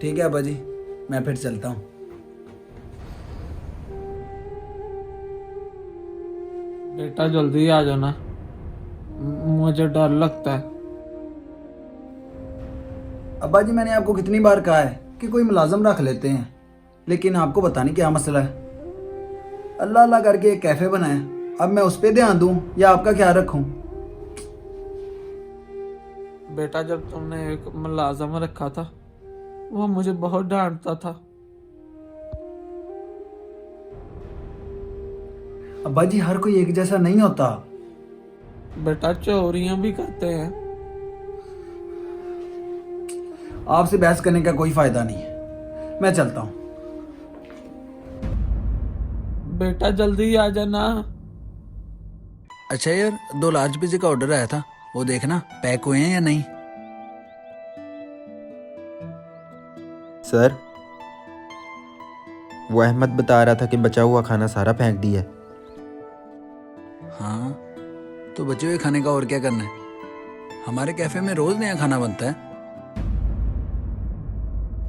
ठीक है अब्बा जी, मैं फिर चलता हूँ। बेटा जल्दी आ जाना, मुझे डर लगता है। अब्बा जी, मैंने आपको कितनी बार कहा है कि कोई मुलाजम रख लेते हैं, लेकिन आपको पता नहीं क्या मसला है। अल्लाह अल्लाह करके एक कैफ़े बनाया, अब मैं उस पर ध्यान दूँ या आपका ख्याल रखूँ? बेटा जब तुमने एक मुलाजम रखा था, वो मुझे बहुत डांटता था। अब्बा जी, हर कोई एक जैसा नहीं होता। बेटा चोरियां भी करते हैं। आपसे बहस करने का कोई फ़ायदा नहीं है, मैं चलता हूँ। बेटा जल्दी आ जाना। अच्छा यार, 2 लार्ज पिज़्ज़े का ऑर्डर आया था, वो देखना पैक हुए हैं या नहीं। सर, वो अहमद बता रहा था कि बचा हुआ खाना सारा फेंक दिया है। हाँ, तो बचे हुए खाने का और क्या करना है? हमारे कैफ़े में रोज़ नया खाना बनता है।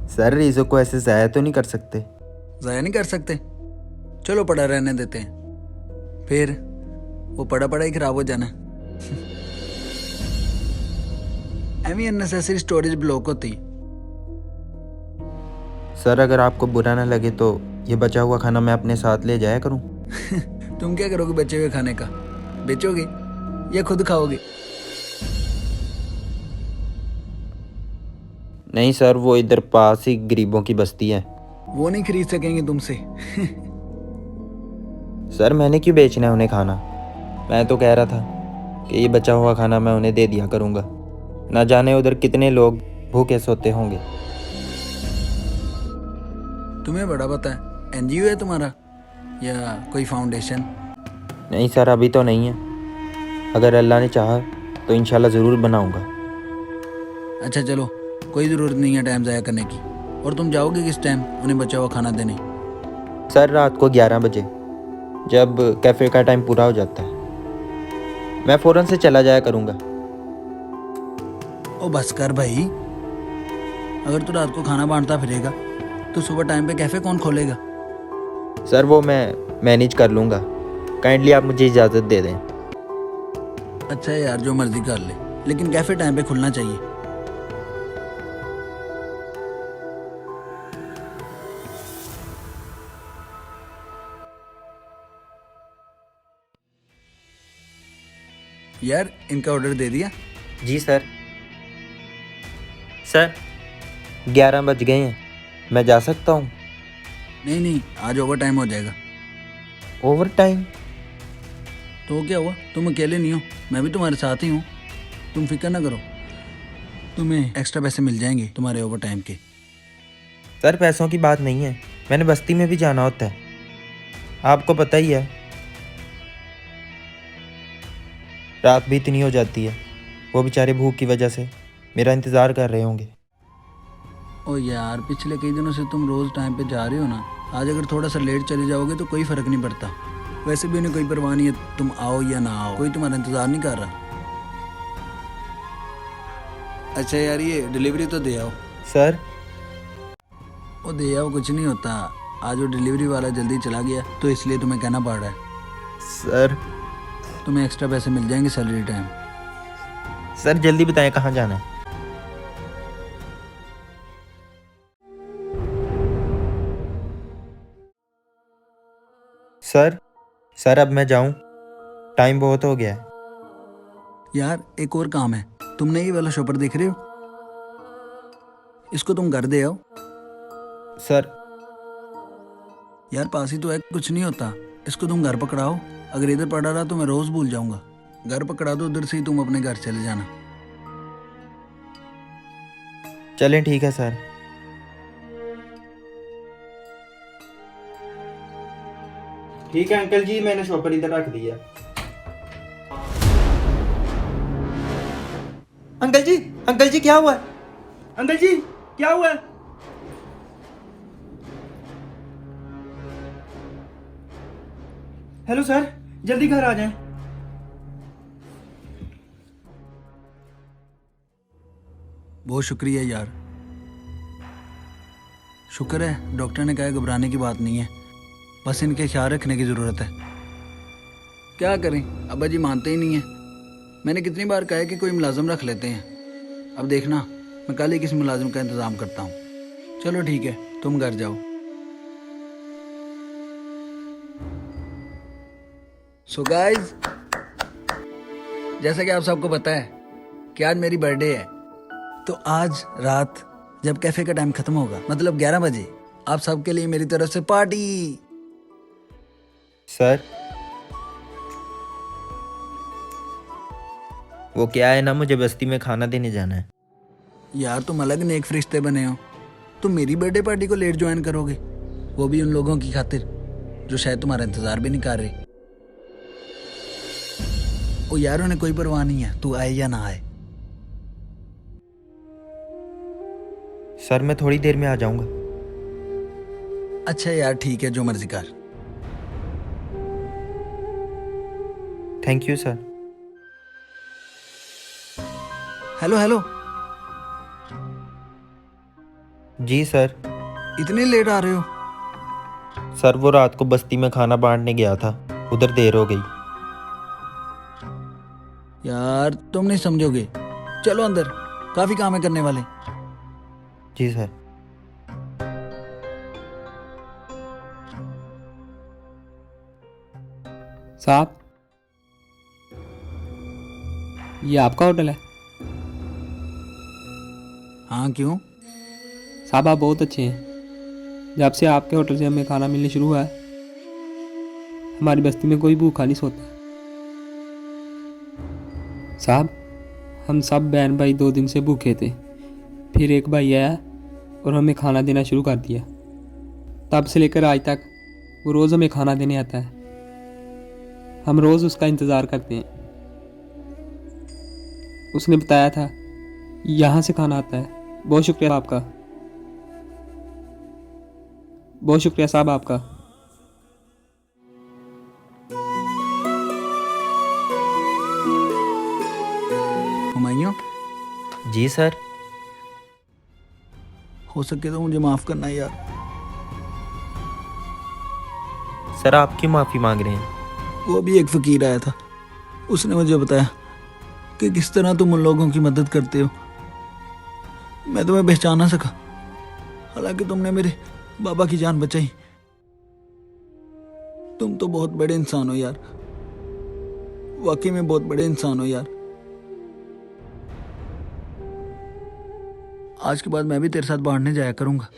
सर, रीज़ों को ऐसे ज़ाया तो नहीं कर सकते। ज़ाया नहीं कर सकते, चलो पड़ा रहने देते हैं, फिर वो पड़ा पड़ा ही खराब हो जाना। एवी अननेसेसरी स्टोरेज ब्लॉक होती। सर, अगर आपको बुरा ना लगे तो ये बचा हुआ खाना मैं अपने साथ ले जाया करूं? तुम क्या करोगे बचे हुए खाने का? बेचोगे या खुद खाओगे? नहीं सर, वो इधर पास ही गरीबों की बस्ती है। वो नहीं खरीद सकेंगे तुमसे। सर, मैंने क्यों बेचना है उन्हें खाना? मैं तो कह रहा था कि ये बचा हुआ खाना मैं उन्हें दे दिया करूंगा। ना जाने उधर कितने लोग भूखे सोते होंगे। तुम्हें बड़ा पता है, एनजीओ है तुम्हारा या कोई फाउंडेशन? नहीं सर, अभी तो नहीं है। अगर अल्लाह ने चाहा तो इंशाल्लाह ज़रूर बनाऊंगा। अच्छा चलो, कोई ज़रूरत नहीं है टाइम ज़ाया करने की। और तुम जाओगे किस टाइम उन्हें बचा हुआ खाना देने? सर, रात को 11 बजे, जब कैफ़े का टाइम पूरा हो जाता है। मैं फ़ौरन से चला जाया करूंगा। ओ बस कर भाई, अगर तू रात को खाना बांटता फिरेगा तो सुबह टाइम पे कैफ़े कौन खोलेगा? सर, वो मैं मैनेज कर लूँगा। काइंडली आप मुझे इजाज़त दे दें। अच्छा है यार, जो मर्जी कर ले, लेकिन कैफ़े टाइम पे खुलना चाहिए। यार, इनका ऑर्डर दे दिया? जी सर। सर, 11 बज गए हैं, मैं जा सकता हूँ? नहीं नहीं, आज ओवर टाइम हो जाएगा। Over time? तो क्या हुआ, तुम अकेले नहीं हो, मैं भी तुम्हारे साथ ही हूँ। तुम फिक्र ना करो, तुम्हें एक्स्ट्रा पैसे मिल जाएंगे तुम्हारे ओवर टाइम के। सर, पैसों की बात नहीं है, मैंने बस्ती में भी जाना होता है, आपको पता ही है। रात भी इतनी हो जाती है, वो बेचारे भूख की वजह से मेरा इंतज़ार कर रहे होंगे। ओ यार, पिछले कई दिनों से तुम रोज़ टाइम पे जा रहे हो ना, आज अगर थोड़ा सा लेट चले जाओगे तो कोई फ़र्क नहीं पड़ता। वैसे भी उन्हें कोई परवाह नहीं है तुम आओ या ना आओ, कोई तुम्हारा इंतज़ार नहीं कर रहा। अच्छा यार, ये डिलीवरी तो दे आओ। सर, ओ दे आओ, कुछ नहीं होता। आज वो डिलीवरी वाला जल्दी चला गया तो इसलिए तुम्हें कहना पड़ रहा है। सर, तुम्हें एक्स्ट्रा पैसे मिल जाएंगे सैलरी टाइम। सर जल्दी बताएं कहाँ जाना है? सर, सर अब मैं जाऊँ? टाइम बहुत हो गया है। यार एक और काम है, तुमने ये वाला शॉपर देख रहे हो, इसको तुम घर दे आओ। सर, यार पास ही तो है, कुछ नहीं होता। इसको तुम घर पकड़ाओ, अगर इधर पड़ा रहा तो मैं रोज भूल जाऊंगा। घर पकड़ा दो, उधर से ही तुम अपने घर चले जाना। चलें ठीक है सर। ठीक है अंकल जी, मैंने शॉपर इधर रख दिया। अंकल जी, अंकल जी क्या हुआ है? अंकल जी क्या हुआ है? हेलो सर, जल्दी घर आ जाएं। बहुत शुक्रिया यार। शुक्र है डॉक्टर ने कहा घबराने की बात नहीं है, बस इनके ख्याल रखने की ज़रूरत है। क्या करें, अब्बा जी मानते ही नहीं है। मैंने कितनी बार कहा है कि कोई मुलाजिम रख लेते हैं। अब देखना, मैं कल ही किसी मुलाजिम का इंतज़ाम करता हूँ। चलो ठीक है, तुम घर जाओ। सो गाइस, जैसा कि आप सबको पता है कि आज मेरी बर्थडे है, तो आज रात जब कैफे का टाइम खत्म होगा, मतलब 11 बजे, आप सबके लिए मेरी तरफ से पार्टी। सर वो क्या है ना, मुझे बस्ती में खाना देने जाना है। यार तुम अलग नेक फरिश्ते बने हो, तुम मेरी बर्थडे पार्टी को लेट ज्वाइन करोगे, वो भी उन लोगों की खातिर जो शायद तुम्हारा इंतजार भी नहीं कर रहे। ओ यार, उन्हें कोई परवाह नहीं है तू आए या ना आए। सर मैं थोड़ी देर में आ जाऊंगा। अच्छा यार ठीक है, जो मर्जी कर। Thank you sir. Hello hello. जी सर। इतने लेट आ रहे हो? सर वो रात को बस्ती में खाना बांटने गया था, उधर देर हो गई। यार तुम नहीं समझोगे, चलो अंदर, काफी काम है करने वाले। जी सर। साहब, ये आपका होटल है? हाँ क्यों? साहब आप बहुत अच्छे हैं। जब से आपके होटल से हमें खाना मिलने शुरू हुआ है, हमारी बस्ती में कोई भूखा नहीं सोता। साहब, हम सब बहन भाई 2 दिन से भूखे थे, फिर एक भाई आया और हमें खाना देना शुरू कर दिया। तब से लेकर आज तक वो रोज़ हमें खाना देने आता है। हम रोज़ उसका इंतज़ार करते हैं। उसने बताया था यहाँ से खाना आता है। बहुत शुक्रिया आपका, बहुत शुक्रिया साहब आपका। हुमायूं, जी सर। हो सके तो मुझे माफ करना यार। सर आप क्यों माफ़ी मांग रहे हैं? वो भी एक फकीर आया था, उसने मुझे बताया कि किस तरह तुम उन लोगों की मदद करते हो। मैं तुम्हें पहचान ना सका, हालांकि तुमने मेरे बाबा की जान बचाई। तुम तो बहुत बड़े इंसान हो यार, वाकई में बहुत बड़े इंसान हो यार। आज के बाद मैं भी तेरे साथ बाहर नहीं जाया करूंगा।